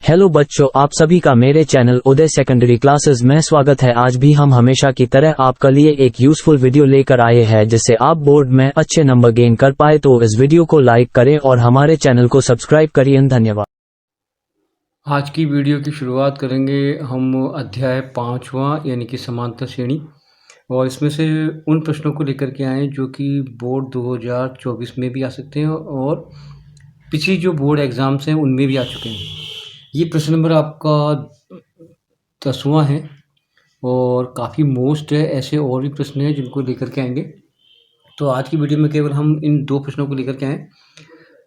Hello बच्चों, आप सभी का मेरे चैनल उदय सेकेंडरी क्लासेस में स्वागत है। आज भी हम हमेशा की तरह आपके लिए एक यूजफुल वीडियो लेकर आए हैं जिससे आप बोर्ड में अच्छे नंबर गेन कर पाए। तो इस वीडियो को लाइक करें और हमारे चैनल को सब्सक्राइब करिए। धन्यवाद। आज की वीडियो की शुरुआत करेंगे हम अध्याय 5वां यानी कि समांतर श्रेणी, और इसमें से उन प्रश्नों को लेकर के आए जो कि बोर्ड 2024 में भी आ सकते हैं और पिछली जो बोर्ड एग्ज़ाम्स हैं उनमें भी आ चुके हैं। ये प्रश्न नंबर आपका 10वां है और काफ़ी मोस्ट है। ऐसे और भी प्रश्न हैं जिनको लेकर के आएंगे। तो आज की वीडियो में केवल हम इन 2 प्रश्नों को लेकर के आए।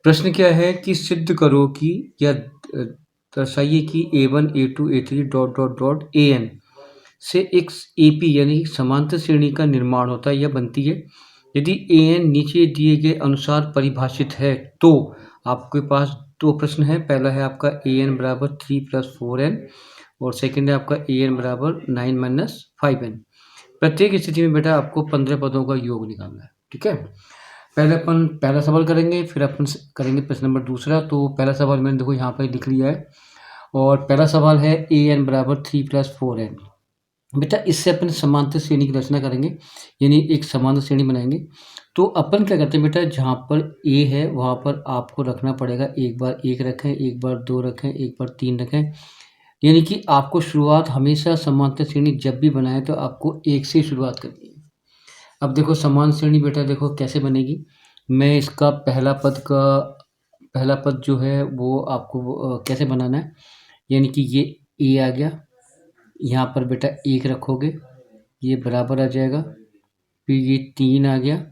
प्रश्न क्या है कि सिद्ध करो कि या दर्शाइए कि A1 A2 A3 dot dot dot AN से एक AP यानी समांतर श्रेणी का निर्माण होता है या बनती है। यदि AN नीचे दिए गए अनुसार परिभाषित है तो आपके पास 2 प्रश्न हैं। पहला है आपका AN बराबर 3 + 4N और सेकंड है आपका AN बराबर 9 - 5N। प्रत्येक स्थिति में बेटा आपको 15 पदों का योग निकालना है। ठीक है, पहले अपन पहला सवाल करेंगे, फिर अपन करेंगे प्रश्न नंबर दूसरा। तो पहला सवाल मैंने देखो यहाँ पर लिख लिया है और पहला सवाल है AN बराबर 3 + 4N। बेटा इससे अपन समांतर श्रेणी की रचना करेंगे यानी एक समांतर श्रेणी बनाएंगे। तो अपन क्या करते हैं बेटा, जहाँ पर A है वहाँ पर आपको रखना पड़ेगा, एक बार 1 रखें, एक बार 2 रखें, एक बार 3 रखें। यानी कि आपको शुरुआत हमेशा समांतर श्रेणी जब भी बनाए तो आपको 1 से शुरुआत करनी है। अब देखो समांतर श्रेणी बेटा देखो कैसे बनेगी। मैं इसका पहला पद जो है वो आपको कैसे बनाना है, यानी कि ये A आ गया, यहाँ पर बेटा 1 रखोगे, ये बराबर आ जाएगा, फिर ये 3 आ गया,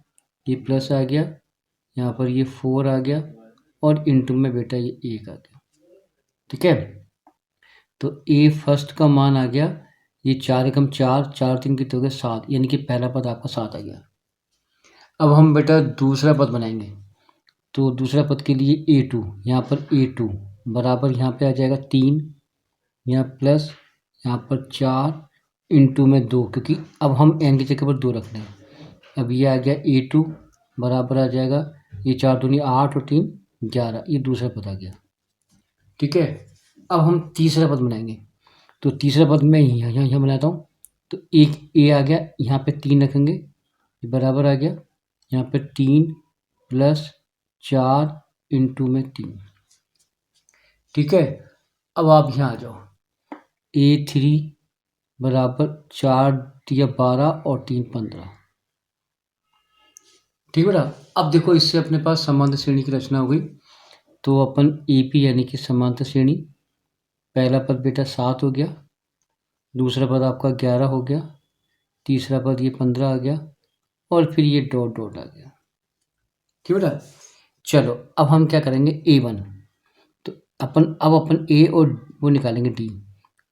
ये प्लस आ गया, यहाँ पर ये 4 आ गया और इनटू में बेटा ये 1 आ गया। ठीक है, तो A फर्स्ट का मान आ गया, ये 4 एकम 4, 4 3 कितने हो गए 7, यानी कि पहला पद आपका 7 आ गया। अब हम बेटा दूसरा पद बनाएंगे। तो दूसरा पद के लिए A2, यहाँ पर A2 बराबर यहाँ पे आ जाएगा 3, यहाँ प्लस यहाँ पर 4 इंटू में 2, क्योंकि अब हम n की जगह पर 2 रख रहे हैं। अब ये आ गया A2 बराबर आ जाएगा, ये 4 दूनी 8 और 3 11, ये दूसरा पद आ गया। ठीक है, अब हम तीसरा पद बनाएंगे। तो तीसरा पद मैं यहाँ बनाता हूँ। तो एक A आ गया, यहाँ पे 3 रखेंगे, ये बराबर आ गया, यहाँ पे 3 + 4 इंटू में 3। ठीक है, अब आप यहाँ आ जाओ, A3 बराबर 4 × 12 और 3 × 15। ठीक है बेटा, अब देखो इससे अपने पास समांतर श्रेणी की रचना हो गई। तो अपन AP यानी कि समांतर श्रेणी, पहला पद बेटा 7 हो गया, दूसरा पद आपका 11 हो गया, तीसरा पद ये 15 आ गया और फिर ये डॉट डॉट आ गया। ठीक बेटा, चलो अब हम क्या करेंगे A1। तो अपन A और वो निकालेंगे D।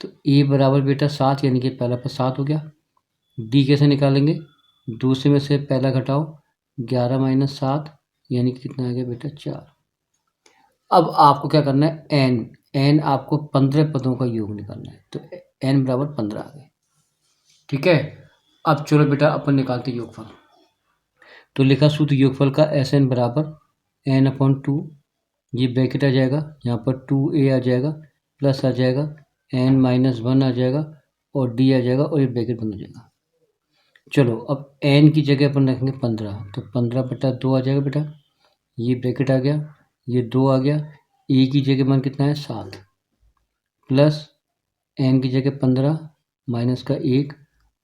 तो A बराबर बेटा 7 यानी कि पहला पद 7 हो गया। D कैसे निकालेंगे, दूसरे में से पहला घटाओ, 11 - 7 यानी कि कितना आ गया बेटा 4। अब आपको क्या करना है, n आपको 15 पदों का योग निकालना है। तो n बराबर 15 आ गए। ठीक है, अब चलो बेटा अपन निकालते योगफल। तो लिखा सूत्र योगफल का Sn बराबर n/2, ये ब्रैकेट आ जाएगा, यहाँ पर 2a आ जाएगा, प्लस आ जाएगा n - 1 आ जाएगा और d आ जाएगा और ये ब्रैकेट बंद हो जाएगा। चलो अब n की जगह अपन रखेंगे 15, तो 15/2 आ जाएगा बेटा, ये ब्रैकेट आ गया, ये 2 आ गया, a की जगह मान कितना है 7, प्लस n की जगह 15 माइनस का 1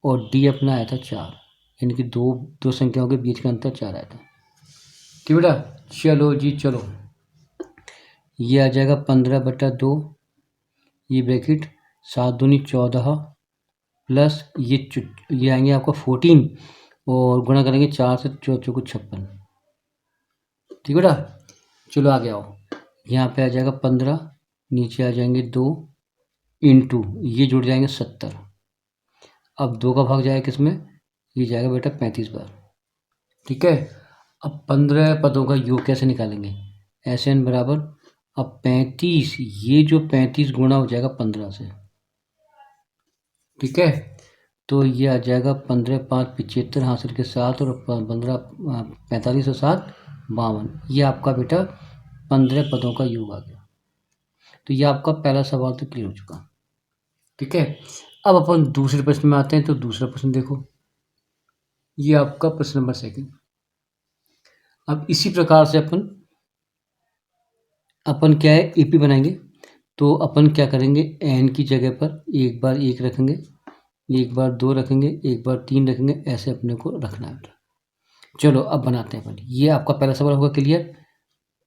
और d अपना आया था 4, यानी कि दो संख्याओं के बीच का अंतर 4 आया था। ठीक बेटा, चलो जी चलो, ये आ जाएगा 15/2, ये ब्रैकेट 7 दूनी 14 प्लस ये आएंगे आपका 14 और गुणा करेंगे 4 से 4 चौको 56। ठीक बेटा, चलो आगे आओ, यहाँ पे आ जाएगा 15, नीचे आ जाएंगे 2 इंटू ये जुड़ जाएंगे 70। अब 2 का भाग जाएगा किसमें, ये जाएगा बेटा 35 बार। ठीक है, अब 15 पदों का योग कैसे निकालेंगे, Sn बराबर, अब 35, ये जो 35 गुणा हो जाएगा 15 से। ठीक है, तो ये आ जाएगा 15 × 5 = 75 हासिल के 7 और 15 45 और 7 52। ये आपका बेटा 15 पदों का योग आ गया। तो ये आपका पहला सवाल तो क्लियर हो चुका। ठीक है, अब अपन दूसरे प्रश्न में आते हैं। तो दूसरा प्रश्न देखो, ये आपका प्रश्न नंबर सेकंड। अब इसी प्रकार से अपन क्या है एपी बनाएंगे। तो अपन क्या करेंगे, एन की जगह पर एक बार 1 रखेंगे, एक बार 2 रखेंगे, एक बार 3 रखेंगे, ऐसे अपने को रखना है बेटा। चलो अब बनाते हैं अपन। ये आपका पहला सवाल होगा क्लियर।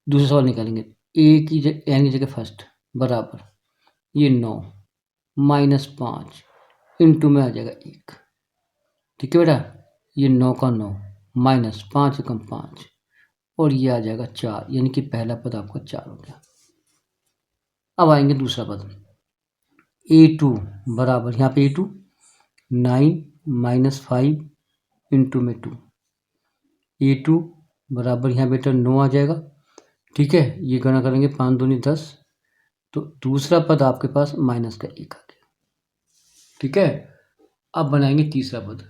दूसरा सवाल निकालेंगे, ए की जगह एन की जगह फर्स्ट बराबर ये 9 माइनस 5 इंटू में आ जाएगा 1। ठीक है बेटा, ये 9 का 9 माइनस 5 कम 5 और ये आ जाएगा 4, यानी कि पहला पद आपका 4 हो गया। अब आएंगे दूसरा पद, A2 बराबर यहाँ पे A2 9 माइनस 5 इंटू में 2। A2 बराबर यहाँ बेटा 9 आ जाएगा। ठीक है, ये गणना करेंगे 5 दूनी 10। तो दूसरा पद आपके पास माइनस का 1 आ गया। ठीक है, अब बनाएंगे तीसरा पद।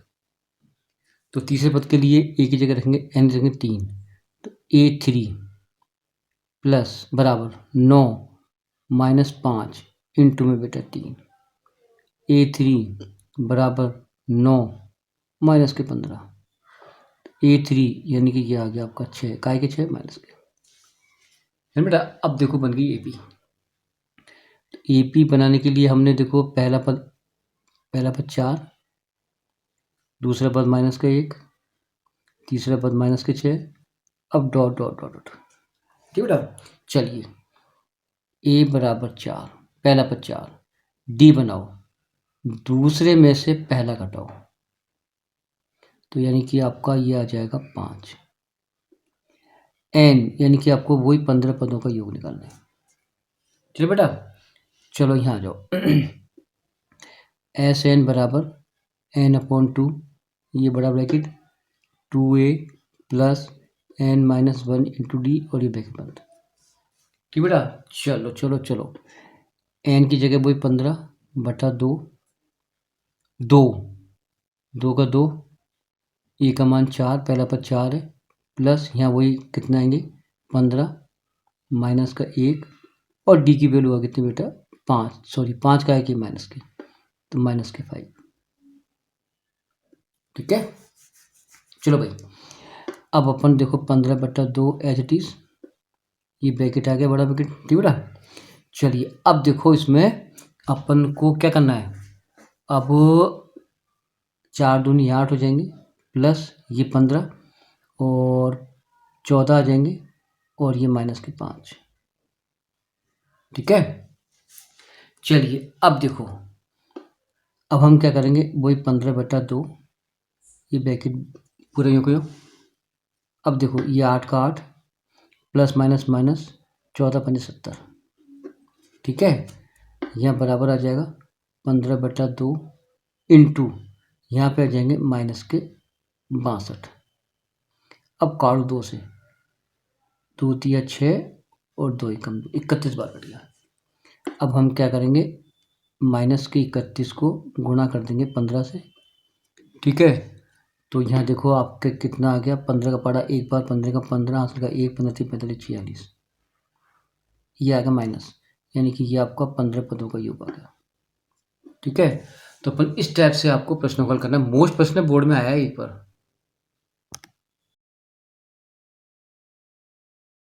तो तीसरे पद के लिए ए की जगह रखेंगे एन रखेंगे 3। तो A3 प्लस बराबर 9 माइनस 5 इंटू में बेटा 3। A3 बराबर 9 माइनस के 15। A3 यानी कि ये आ गया आपका 6, काय के 6 माइनस के। बेटा अब देखो बन गई एपी। एपी बनाने के लिए हमने देखो पहला पद 4, दूसरा पद माइनस का 1, तीसरा पद माइनस के 6। अब डॉट डॉट डॉट डॉट। ठीक बेटा, चलिए ए बराबर 4, पहला पद 4, डी बनाओ, दूसरे में से पहला घटाओ, तो यानी कि आपका ये आ जाएगा 5। एन यानी कि आपको वही 15 पदों का योग निकालना है। चलो बेटा, चलो यहाँ आ जाओ। एस एन बराबर एन अपॉन 2, ये बड़ा bracket 2a plus N minus 1 into D और ये ब्रैकेट बंद। ठीक बेटा, चलो चलो चलो, एन की जगह वही 15 बटा 2, 2 का 2, ए का मान 4, पहला पद 4 है, प्लस यहाँ वही कितना आएंगे 15 माइनस का 1 और डी की वैल्यू आ कितनी बेटा 5, सॉरी 5 का है कि माइनस की, तो माइनस के 5। ठीक है, चलो भाई, अब अपन देखो 15 बटा 2 एज इट इज, ये ब्रैकेट आ गया बड़ा ब्रैकेट। ठीक बेटा, चलिए अब देखो इसमें अपन को क्या करना है। अब 4 दूनी 8 हो जाएंगे, प्लस ये 15 और 14 आ जाएंगे और ये माइनस के 5। ठीक है, चलिए अब देखो, अब हम क्या करेंगे, वही 15 बटा 2, ये ब्रैकेट पूरा यूँ क्यों। अब देखो ये 8 का 8 प्लस माइनस माइनस 14 पंजे 70। ठीक है, यहाँ बराबर आ जाएगा 15 बटा 2 इंटू यहाँ पे आ जाएंगे माइनस के 62। अब काटो 2 से, 2 तिया 6 और 2 एकम 31 बार कट गया। अब हम क्या करेंगे, माइनस के 31 को गुणा कर देंगे 15 से। ठीक है, तो यहाँ देखो आपके कितना आ गया, 15 का पड़ा एक बार, 15 का 15, हासिल का 1, 15 3 45 46, ये आ गया माइनस, यानी कि ये आपका 15 पदों का योग आ गया। ठीक है, तो अपन इस टाइप से आपको प्रश्न हल करना है। मोस्ट प्रश्न बोर्ड में आया है एक बार,